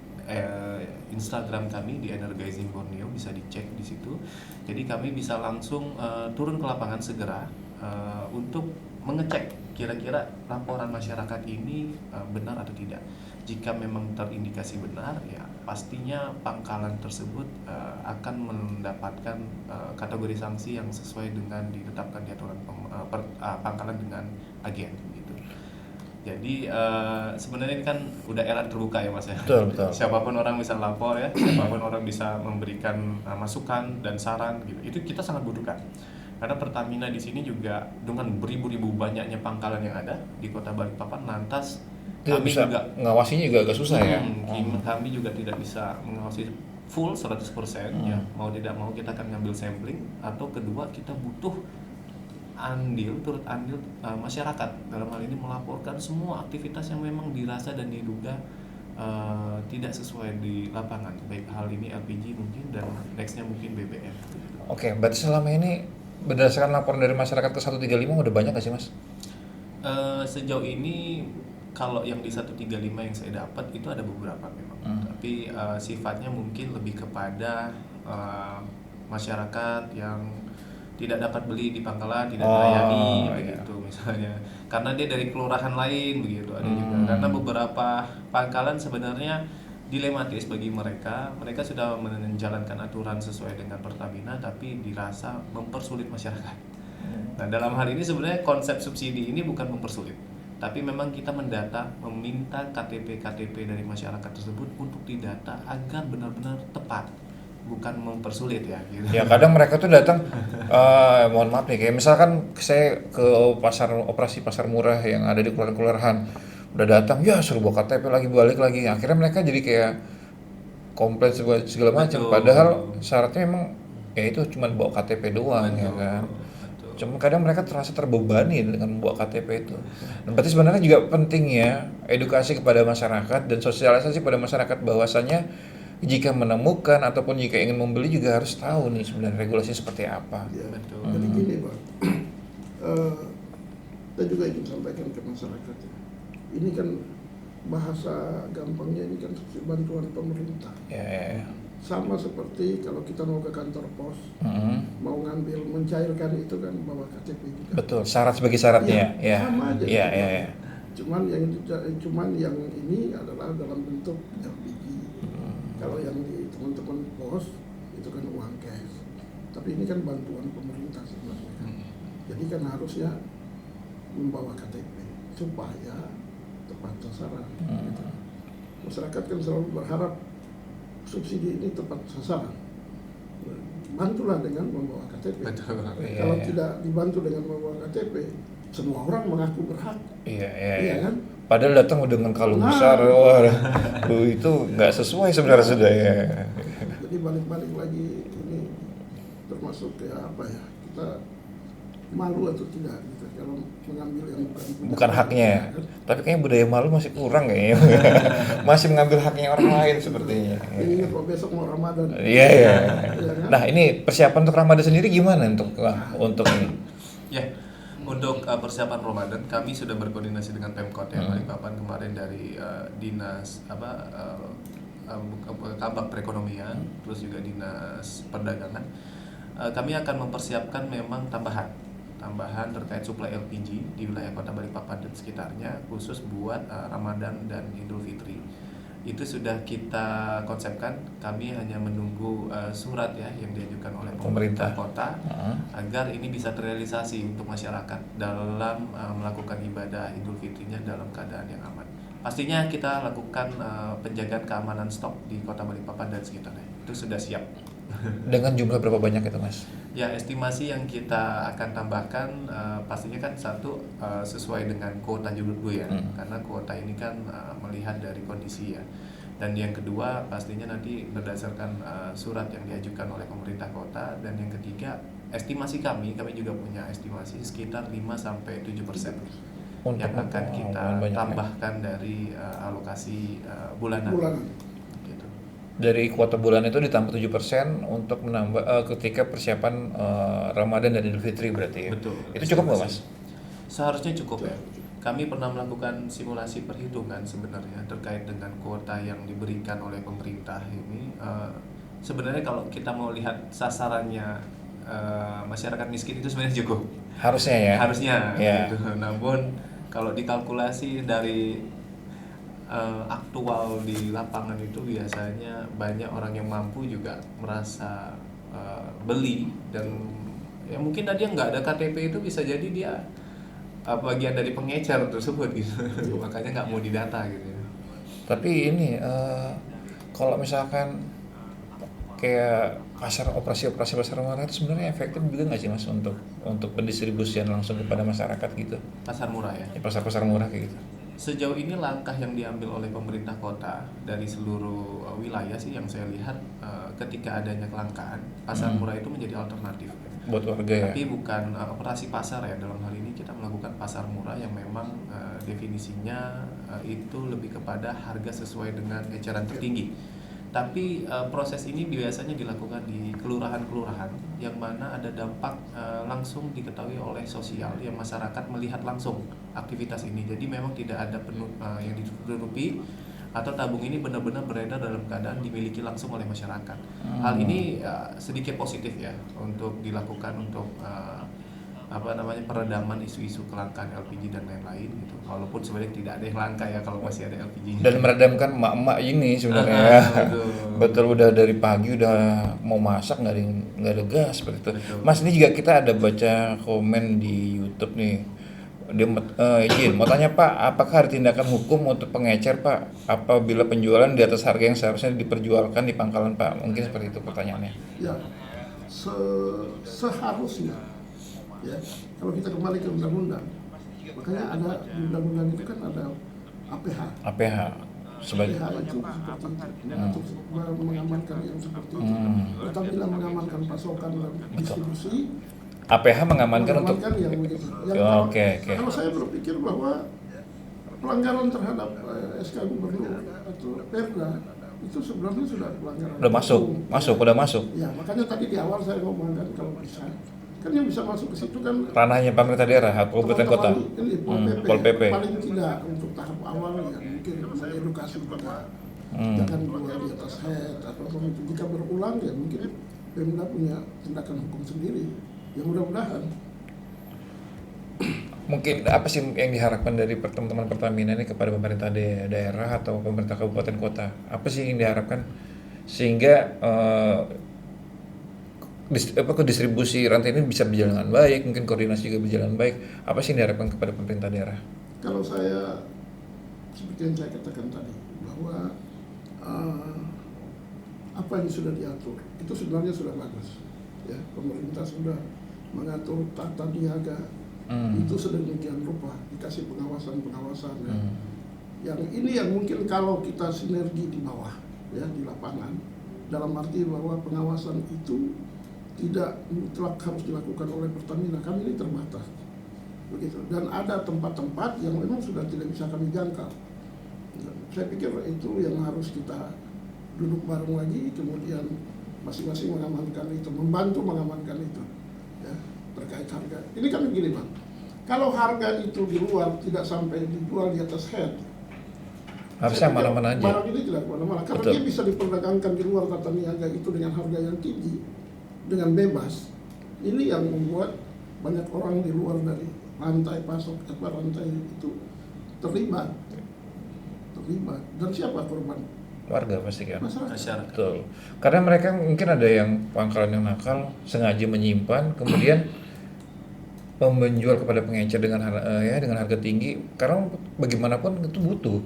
Instagram kami di Energizing Borneo, bisa dicek di situ. Jadi kami bisa langsung turun ke lapangan segera untuk mengecek kira-kira laporan masyarakat ini benar atau tidak. Jika memang terindikasi benar, ya pastinya pangkalan tersebut akan mendapatkan kategori sanksi yang sesuai dengan ditetapkan di aturan pangkalan dengan agen gitu. Jadi sebenarnya ini kan udah era terbuka ya Mas ya. Betul, betul. Siapapun orang bisa lapor ya, siapapun orang bisa memberikan masukan dan saran gitu. Itu kita sangat butuhkan. Karena Pertamina di sini juga dengan beribu-ribu banyaknya pangkalan yang ada di Kota Balikpapan, lantas Tidak kami bisa juga ngawasinya juga agak susah ya. kami juga tidak bisa mengawasi full 100% ya. Mau tidak mau kita akan ngambil sampling, atau kedua kita butuh turut andil masyarakat dalam hal ini melaporkan semua aktivitas yang memang dirasa dan diduga tidak sesuai di lapangan, baik hal ini LPG mungkin dan nextnya mungkin BBM. Oke, berarti selama ini berdasarkan laporan dari masyarakat ke 135 udah banyak gak sih Mas? Sejauh ini kalau yang di 135 yang saya dapat itu ada beberapa memang, tapi sifatnya mungkin lebih kepada masyarakat yang tidak dapat beli di pangkalan, tidak melayani begitu misalnya, karena dia dari kelurahan lain begitu ada juga. Karena beberapa pangkalan sebenarnya dilematis bagi mereka sudah menjalankan aturan sesuai dengan Pertamina tapi dirasa mempersulit masyarakat. Nah, dalam hal ini sebenarnya konsep subsidi ini bukan mempersulit, tapi memang kita meminta KTP dari masyarakat tersebut untuk didata agar benar-benar tepat, bukan mempersulit ya gitu. Ya kadang mereka tuh datang, mohon maaf nih, kayak misalkan saya ke operasi pasar murah yang ada di kelurahan, udah datang, ya suruh bawa KTP lagi, balik lagi, akhirnya mereka jadi kayak komplain segala macam. Padahal syaratnya memang ya itu cuma bawa KTP doang ya kan. Cuma kadang mereka terasa terbebani dengan membawa KTP itu. Dan berarti sebenarnya juga penting ya edukasi kepada masyarakat dan sosialisasi pada masyarakat bahwasannya jika menemukan ataupun jika ingin membeli juga harus tahu nih sebenarnya regulasi seperti apa. Ya, Betul. jadi gini Pak, kita juga ingin sampaikan ke masyarakat ya. Ini kan bahasa gampangnya ini kan bantuan pemerintah. Ya. Sama seperti kalau kita mau ke kantor pos, mau ngambil mencairkan itu kan bawa KTP juga. Betul, syarat sebagai syaratnya ya. Sama aja. Ya. Cuman yang ini adalah dalam bentuk LPG. Kalau yang di teman-teman pos itu kan uang cash. Tapi ini kan bantuan pemerintah sebenarnya. Jadi kan harusnya membawa KTP supaya tepat sasaran. Gitu. Masyarakat kan selalu berharap subsidi ini tepat sasaran. Bantulah dengan membawa KTP. Betul. Kalau tidak dibantu dengan membawa KTP, semua orang mengaku berhak. Iya. Kan? Padahal datang dengan kalung besar, wah, itu nggak sesuai sebenarnya sudah ya. Jadi balik-balik lagi ini termasuk ya apa ya, kita malu atau tidak gitu kalau mengambil yang Bukan haknya ya. Tapi kayaknya budaya malu masih kurang kayaknya. Masih mengambil haknya orang lain sepertinya. Ini kalau besok mau Ramadan. Iya. Ya kan? Nah ini persiapan untuk Ramadan sendiri gimana untuk ini? Ya, untuk persiapan Ramadan kami sudah berkoordinasi dengan Pemkot ya Balikpapan kemarin dari dinas Kabak Perekonomian, terus juga dinas perdagangan. Kami akan mempersiapkan memang tambahan terkait suplai LPG di wilayah Kota Balikpapan dan sekitarnya khusus buat Ramadan dan Idul Fitri. Itu sudah kita konsepkan. Kami hanya menunggu surat ya yang diajukan oleh pemerintah kota agar ini bisa terrealisasi untuk masyarakat dalam melakukan ibadah Idul Fitrinya dalam keadaan yang aman. Pastinya kita lakukan penjagaan keamanan stok di Kota Balikpapan dan sekitarnya. Itu sudah siap. Dengan jumlah berapa banyak itu Mas? Ya, estimasi yang kita akan tambahkan pastinya kan satu sesuai dengan kuota dulu ya, karena kuota ini kan melihat dari kondisi ya. Dan yang kedua pastinya nanti berdasarkan surat yang diajukan oleh pemerintah kota, dan yang ketiga estimasi kami juga punya estimasi sekitar 5-7% Untuk yang akan kita banyak ya. tambahkan dari alokasi bulanan. Gitu. Dari kuota bulan itu ditambah 7% untuk menambah ketika persiapan Ramadan dan Idul Fitri berarti ya. Betul. Itu cukup nggak, Mas? Seharusnya cukup ya. Kami pernah melakukan simulasi perhitungan sebenarnya terkait dengan kuota yang diberikan oleh pemerintah ini. Sebenarnya kalau kita mau lihat sasarannya masyarakat miskin itu sebenarnya cukup. Harusnya ya. Harusnya. Ya. Gitu. Namun kalau dikalkulasi dari aktual di lapangan itu biasanya banyak orang yang mampu juga merasa beli, dan ya mungkin dia nggak ada KTP itu bisa jadi dia bagian dari pengecer tersebut gitu. Makanya nggak mau didata gitu. Tapi ini kalau misalkan kayak operasi pasar murah itu sebenarnya efektif juga nggak sih, Mas, untuk pendistribusian langsung kepada masyarakat gitu? Pasar murah ya. Ya, pasar murah kayak gitu. Sejauh ini langkah yang diambil oleh pemerintah kota dari seluruh wilayah sih yang saya lihat, ketika adanya kelangkaan, pasar murah itu menjadi alternatif. Buat warga ya. Tapi bukan operasi pasar ya, dalam hal ini kita melakukan pasar murah yang memang definisinya itu lebih kepada harga sesuai dengan eceran tertinggi. Tapi proses ini biasanya dilakukan di kelurahan-kelurahan yang mana ada dampak langsung diketahui oleh sosial, yang masyarakat melihat langsung aktivitas ini. Jadi memang tidak ada yang ditutupi, atau tabung ini benar-benar beredar dalam keadaan dimiliki langsung oleh masyarakat. Hal ini sedikit positif ya untuk dilakukan untuk peredaman isu-isu kelangkaan LPG dan lain-lain gitu. Walaupun sebenarnya tidak ada yang langka ya kalau masih ada LPG. Dan meredamkan emak-emak ini sebenarnya. Betul, udah dari pagi udah mau masak nggak ada gas seperti itu. Betul. Mas, ini juga kita ada baca komen di YouTube nih. Dia izin mau tanya, Pak, apakah ada tindakan hukum untuk pengecer, Pak, apabila penjualan di atas harga yang seharusnya diperjualkan di pangkalan, Pak? Mungkin seperti itu pertanyaannya. Ya, seharusnya ya, kalau kita kembali ke undang-undang, makanya ada di undang-undang itu kan ada APH sebagai itu seperti itu, untuk mengamankan yang seperti itu. Apabila mengamankan pasokan dan distribusi, APH mengamankan untuk yang begitu. Oke. Kalau saya berpikir bahwa pelanggaran terhadap SK Gubernur atau Perda itu sebenarnya sudah pelanggaran. Udah masuk. Ya, makanya tadi di awal saya ngomongkan kalau bisa, kan yang bisa masuk ke situ kan ranahnya pemerintah daerah, kabupaten kota. Ini Pol PP. Paling tidak untuk tahap awal ya mungkin mengedukasi pada jangan jual di atas head atau itu. Jika berulang ya mungkin Pemda punya tindakan hukum sendiri. Ya mudah-mudahan. Mungkin apa sih yang diharapkan dari teman-teman Pertamina ini kepada pemerintah daerah atau pemerintah kabupaten kota? Apa sih yang diharapkan sehingga distribusi rantai ini bisa berjalan dengan baik, mungkin koordinasi juga berjalan baik? Apa sih yang diharapkan kepada pemerintah daerah? Kalau saya seperti yang saya katakan tadi bahwa apa yang sudah diatur itu sebenarnya sudah bagus. Ya, pemerintah sudah mengatur tata niaga itu sedemikian rupa, dikasih pengawasan ya. Yang ini yang mungkin kalau kita sinergi di bawah ya di lapangan, dalam arti bahwa pengawasan itu tidak mutlak harus dilakukan oleh Pertamina, kami ini terbatas begitu, dan ada tempat-tempat yang memang sudah tidak bisa kami jangkau. Saya pikir itu yang harus kita duduk bareng lagi, kemudian masing-masing mengamankan itu, membantu mengamankan itu ya, terkait harga. Ini kan begini, Bang, kalau harga itu di luar tidak sampai dijual di atas head, harusnya mana-mana aja. Barang ini tidak mana-mana, karena Betul. dia bisa diperdagangkan di luar tata niaga itu dengan harga yang tinggi, dengan bebas. Ini yang membuat banyak orang di luar dari rantai pasok atau rantai itu terlibat. Dan siapa korban? Warga pasti kan. Masyarakat. Betul. Karena mereka mungkin ada yang pangkalan yang nakal sengaja menyimpan, kemudian menjual kepada pengecer dengan harga tinggi, karena bagaimanapun itu butuh.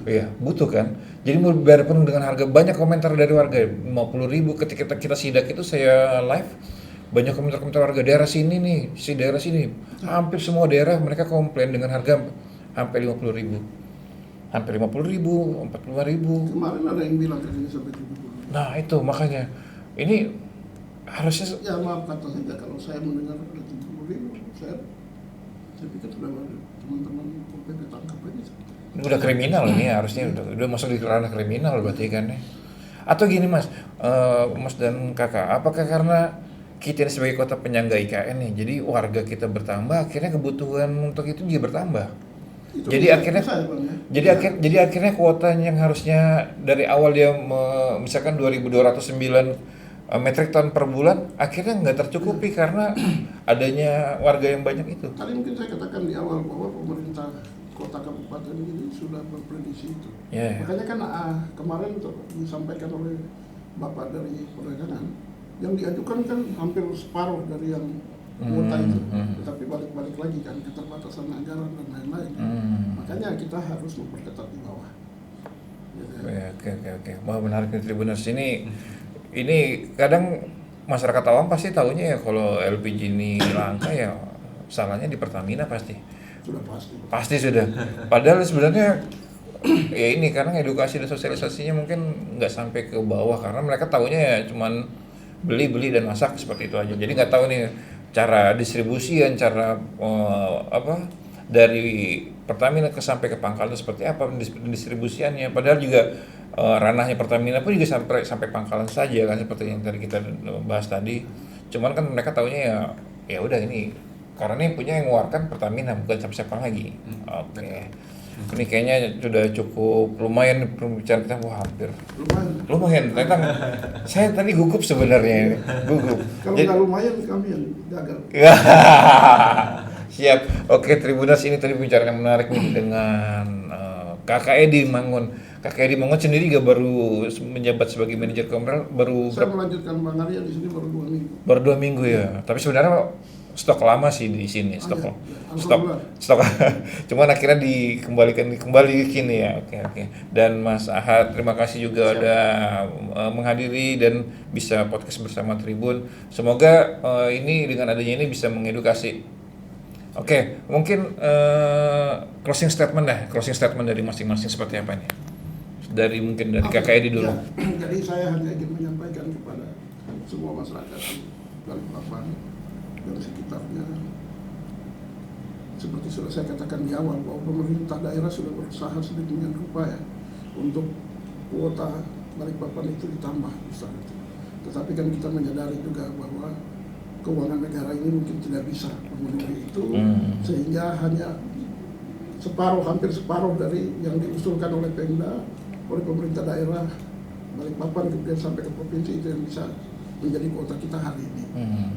Iya, butuh kan. Jadi mau biarpun dengan harga, banyak komentar dari warga 50.000 ketika kita sidak itu, saya live, banyak komentar warga daerah sini nih, daerah sini. Hampir semua daerah mereka komplain dengan harga hampir 50.000. Hampir 50.000, 45.000. Kemarin ada yang bilang katanya sampai 70. Nah itu makanya ini harusnya Ya maaf kata saja kalau saya mendengar ada 70.000, saya pikir sudah ada teman-teman OPP tangkap aja. ini udah kriminal ini harusnya udah masuk di ranah kriminal berarti kan ya. Atau gini Mas, Mas dan Kakak, apakah karena kita ini sebagai kota penyangga IKN nih, jadi warga kita bertambah, akhirnya kebutuhan untuk itu juga bertambah. Itu Jadi bisa- akhirnya, bisa ya, Bang, ya? jadi akhirnya kuota yang harusnya dari awal dia misalkan 2.209 metrik ton per bulan, akhirnya nggak tercukupi karena adanya warga yang banyak itu. Tadi mungkin saya katakan di awal bahwa pemerintah kota kabupaten ini sudah berprediksi itu. Ya. Makanya kan kemarin disampaikan oleh Bapak dari perdagangan, yang diajukan kan hampir separuh dari yang kuota itu, tetapi balik-balik lagi kan keterbatasan anggaran dan lain-lain. Makanya kita harus memperketat di bawah. Gitu ya. Oke. Wah, menarik nih Tribuners. Ini kadang masyarakat awam pasti tahunya ya kalau LPG ini langka ya salahnya di Pertamina pasti. Sudah pasti. Pasti sudah. Padahal sebenarnya ya ini karena edukasi dan sosialisasinya mungkin nggak sampai ke bawah karena mereka tahunya ya cuman beli dan masak seperti itu aja. Jadi nggak tahu nih cara distribusian, cara dari Pertamina sampai ke pangkalan seperti apa distribusiannya. Padahal juga ranahnya Pertamina pun juga sampai pangkalan saja kan seperti yang tadi kita bahas tadi. Cuman kan mereka taunya ya udah ini karena ini punya yang mengeluarkan Pertamina bukan siapa-siapa lagi. Oke. Ini kayaknya sudah cukup lumayan pembicaraan kita, wah hampir. Lumayan. Ternyata saya tadi gugup sebenarnya ini. Gugup. Kalau nggak lumayan kami yang gagal. Siap. Oke, Tribuners, ini tadi pembicaraan yang menarik nih dengan Kakak Edi Mangun. Kakak Edi Mangun sendiri juga baru menjabat sebagai manajer komersial baru Saya melanjutkan Bang Arya di sini baru 2 minggu. baru 2 minggu ya. Tapi sebenarnya stok lama sih di sini, stok. Cuman akhirnya kembali kini ya. Oke. Dan Mas Ahad, terima kasih juga udah menghadiri dan bisa podcast bersama Tribun. Semoga ini dengan adanya ini bisa mengedukasi. Oke, mungkin closing statement dari masing-masing seperti apa nih? Mungkin dari Kakak Edi dulu. Ya, jadi saya hanya ingin menyampaikan kepada semua masyarakat di Balikpapan dan sekitarnya, seperti sudah saya katakan di awal bahwa pemerintah daerah sudah berusaha sedemikian rupa ya untuk kuota Balikpapan itu ditambah besar. Tetapi kan kita menyadari juga bahwa keuangan negara ini mungkin tidak bisa memenuhi itu, sehingga hanya hampir separuh dari yang diusulkan oleh Pemda, oleh pemerintah daerah Balikpapan kemudian sampai ke provinsi itu yang bisa menjadi kuota kita hari ini.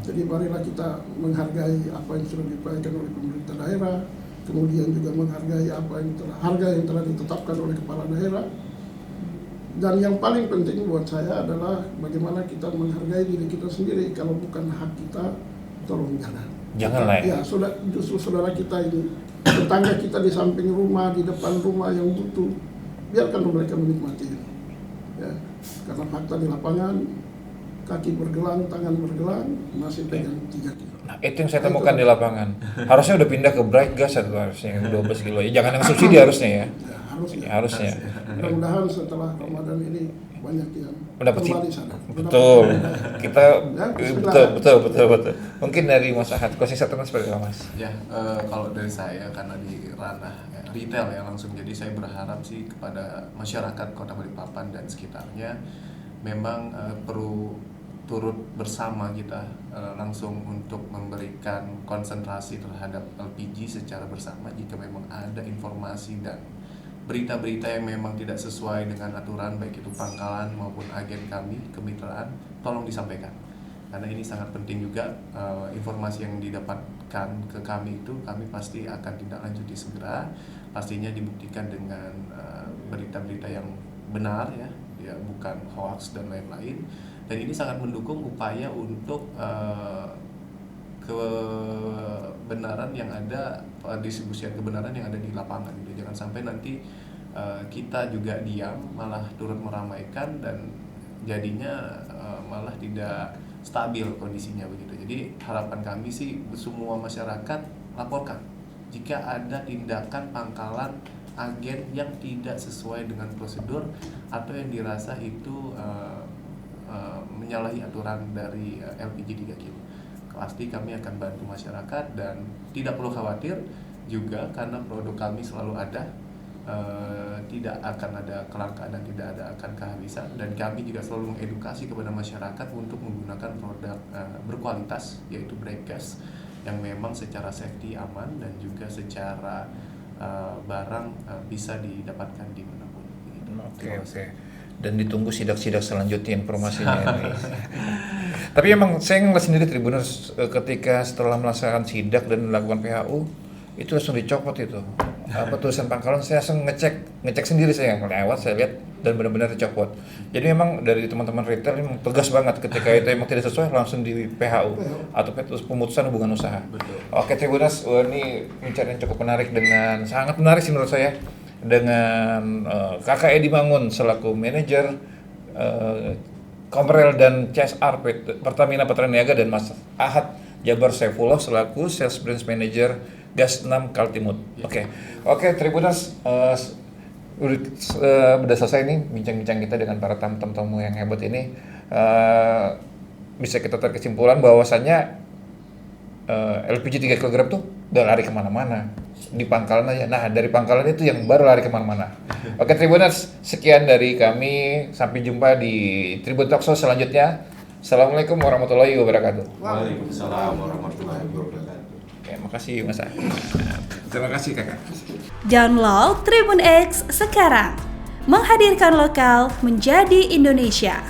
Jadi marilah kita menghargai apa yang sudah diupayakan oleh pemerintah daerah, kemudian juga menghargai harga yang telah ditetapkan oleh kepala daerah. Dan yang paling penting buat saya adalah bagaimana kita menghargai diri kita sendiri. Kalau bukan hak kita, tolong jangan. Janganlah ya. Justru saudara kita ini, tetangga kita di samping rumah, di depan rumah yang butuh, biarkan mereka menikmati ini. Ya, karena fakta di lapangan, kaki bergelang, tangan bergelang, masih pegang 3 kilo. Nah, itu yang saya temukan di lapangan. Harusnya udah pindah ke Bright Gas atau harusnya yang 12 kilo. Ya, jangan yang subsidi harusnya ya. Harusnya. Mudah-mudahan setelah Ramadan ini banyak yang Mendapat kembali sana. Betul. Kita Ya, betul. Mungkin dari Mas Ahad, closing statement seperti apa, Mas? Ya, kalau dari saya karena di ranah retail ya langsung, jadi saya berharap sih kepada masyarakat Kota Balikpapan dan sekitarnya memang perlu turut bersama kita langsung untuk memberikan konsentrasi terhadap LPG secara bersama. Jika memang ada informasi dan berita-berita yang memang tidak sesuai dengan aturan baik itu pangkalan maupun agen kami kemitraan, tolong disampaikan karena ini sangat penting juga. Informasi yang didapatkan ke kami itu kami pasti akan tindak lanjuti segera, pastinya dibuktikan dengan berita-berita yang benar ya bukan hoax dan lain-lain. Dan ini sangat mendukung upaya untuk kebenaran yang ada, distribusian kebenaran yang ada di lapangan gitu. Jangan sampai nanti kita juga diam malah turut meramaikan dan jadinya malah tidak stabil kondisinya begitu. Jadi harapan kami sih semua masyarakat laporkan jika ada tindakan pangkalan agen yang tidak sesuai dengan prosedur atau yang dirasa itu menyalahi aturan dari LPG 3 kilo. Pasti kami akan bantu masyarakat dan tidak perlu khawatir juga karena produk kami selalu ada, tidak akan ada kelangkaan dan tidak ada akan kehabisan, dan kami juga selalu mengedukasi kepada masyarakat untuk menggunakan produk berkualitas yaitu brake gas yang memang secara safety aman dan juga secara barang bisa didapatkan dimanapun. Oke. Dan ditunggu sidak-sidak selanjutnya informasinya ini. Tapi emang saya ngeliat sendiri Tribuners ketika setelah melaksanakan sidak dan melakukan PHU itu langsung dicopot itu. Tulisan pangkalan saya langsung ngecek sendiri, saya lewat saya lihat dan benar-benar dicopot. Jadi memang dari teman-teman retail memang tegas banget ketika itu emang tidak sesuai langsung di PHU atau pemutusan hubungan usaha. Betul. Oke Tribuners, ini pencarian cukup menarik dengan sangat menarik sih menurut saya dengan Kakak Edi Mangun selaku manajer Komrel dan CSR Pertamina Petraniaga dan Mas Ahad Jabar Saifullah selaku Sales Branch Manager Gas 6 Kaltimut. Oke Tribuners, udah selesai nih bincang-bincang kita dengan para tamu yang hebat ini. Bisa kita tarik kesimpulan bahwasannya LPG 3 kg tuh udah lari kemana-mana di pangkalan aja. Nah dari pangkalan itu yang baru lari kemana-mana. Oke Tribuners, sekian dari kami, sampai jumpa di Tribun Talk Show selanjutnya. Assalamualaikum warahmatullahi wabarakatuh. Waalaikumsalam warahmatullahi wabarakatuh. Makasih Mas. Terima kasih Kakak. Download Tribun X sekarang. Menghadirkan lokal menjadi Indonesia.